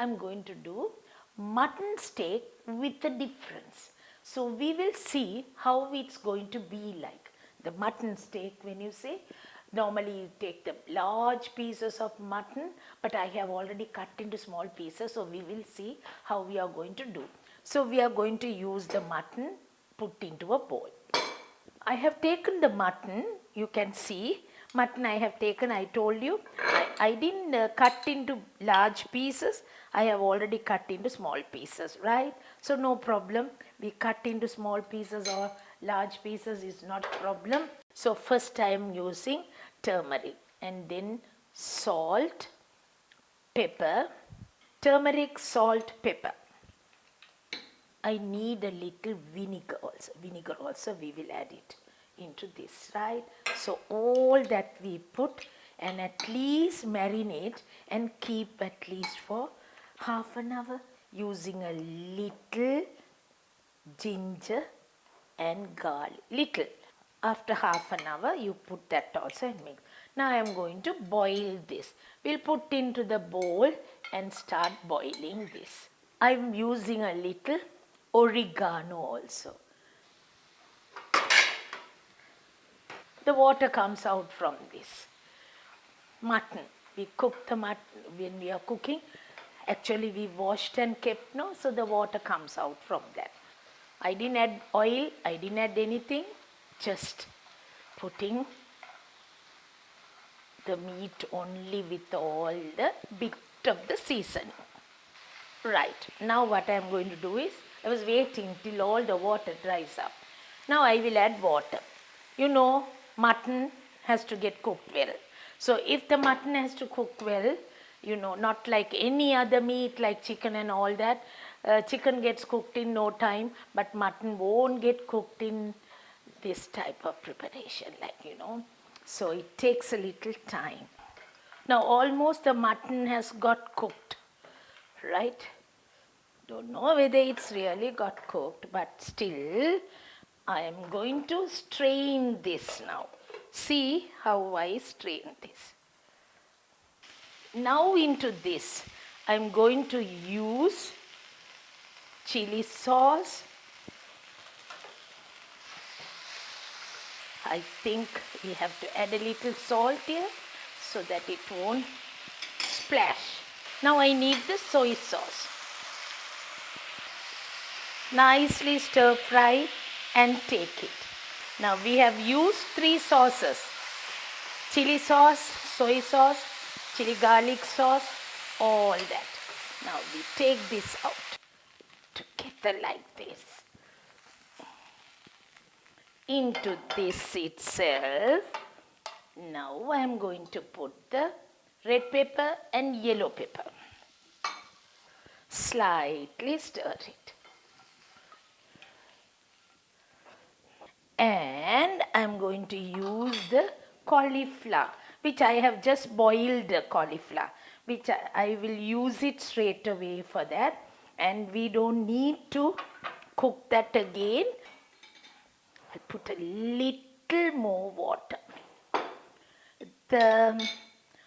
I'm going to do mutton steak with a difference. So we will see how it's going to be like. The mutton steak, when you say, normally you take the large pieces of mutton, but I have already cut into small pieces, so we will see how we are going to do. So we are going to use the mutton put into a bowl. I have taken the mutton, you can see, mutton I have taken, I told you, I didn't cut into large pieces, I have already cut into small pieces, right? So no problem, we cut into small pieces or large pieces is not a problem. So first I am using turmeric and then salt, pepper, turmeric, salt, pepper. I need a little vinegar also. Vinegar also we will add it into this, right? So all that we put and at least marinate and keep at least for half an hour using a little ginger and garlic. Little. After half an hour you put that also and mix. Now I am going to boil this. We'll put into the bowl and start boiling this. I am using a little oregano also. The water comes out from this mutton. We cook the mutton when we are cooking. Actually we washed and kept, no, so the water comes out from that. I didn't add oil, I didn't add anything, just putting the meat only with all the bit of the seasoning. Right, now what I am going to do is, I was waiting till all the water dries up. Now I will add water. You know, mutton has to get cooked well. So if the mutton has to cook well, you know, not like any other meat like chicken and all that, chicken gets cooked in no time, but mutton won't get cooked in this type of preparation, like, you know. So it takes a little time. Now almost the mutton has got cooked, right? Don't know whether it's really got cooked, but still I am going to strain this now. See how I strain this. Now into this I am going to use chili sauce. I think we have to add a little salt here so that it won't splash. Now I need the soy sauce. Nicely stir fry and take it. Now we have used 3 sauces: chili sauce, soy sauce, chili garlic sauce, all that. Now we take this out together like this. Into this itself, now I am going to put the red pepper and yellow pepper. Slightly stir it. And I am going to use the cauliflower, which I have just boiled the cauliflower, which I will use it straight away for that, and we don't need to cook that again. I'll put a little more water. The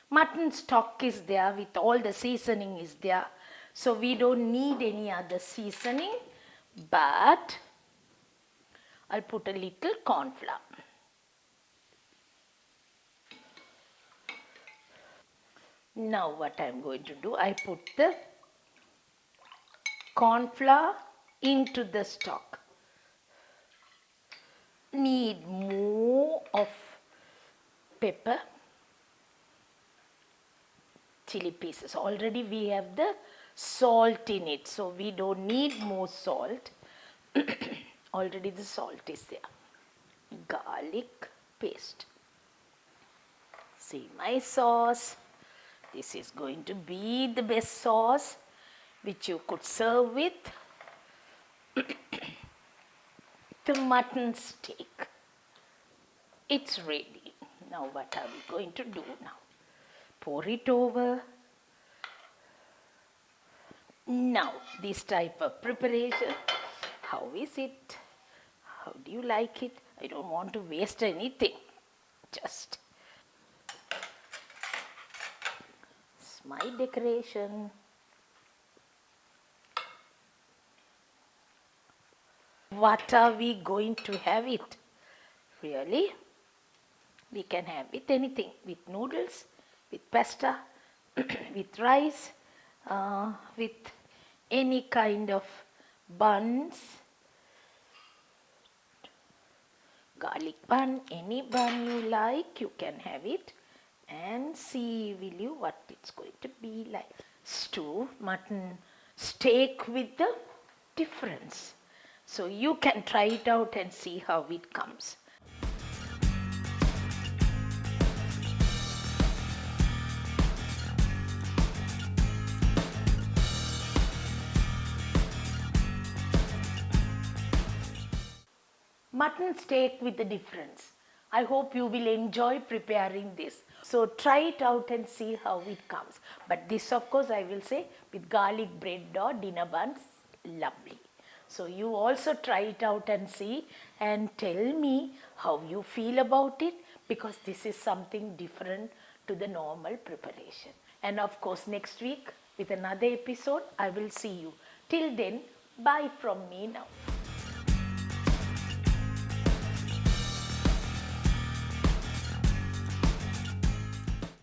mutton stock is there with all the seasoning is there, so we don't need any other seasoning, but I'll put a little corn flour. Now what I am going to do, I put the corn flour into the stock. Need more of pepper, chili pieces. Already we have the salt in it, so we don't need more salt. Already the salt is there. Garlic paste. See my sauce. This is going to be the best sauce which you could serve with the mutton steak. It's ready. Now what are we going to do now? Pour it over. Now this type of preparation, how is it? How do you like it? I don't want to waste anything. Just it's my decoration. What are we going to have it? Really? We can have with anything, with noodles, with pasta, with rice, with any kind of buns, garlic bun, any bun you like, you can have it and see will you what it's going to be like. Stew, mutton, steak with the difference. So you can try it out and see how it comes. Mutton steak with the difference. I hope you will enjoy preparing this. So try it out and see how it comes. But this of course I will say with garlic bread or dinner buns, lovely. So you also try it out and see and tell me how you feel about it, because this is something different to the normal preparation. And of course next week with another episode I will see you. Till then, bye from me now.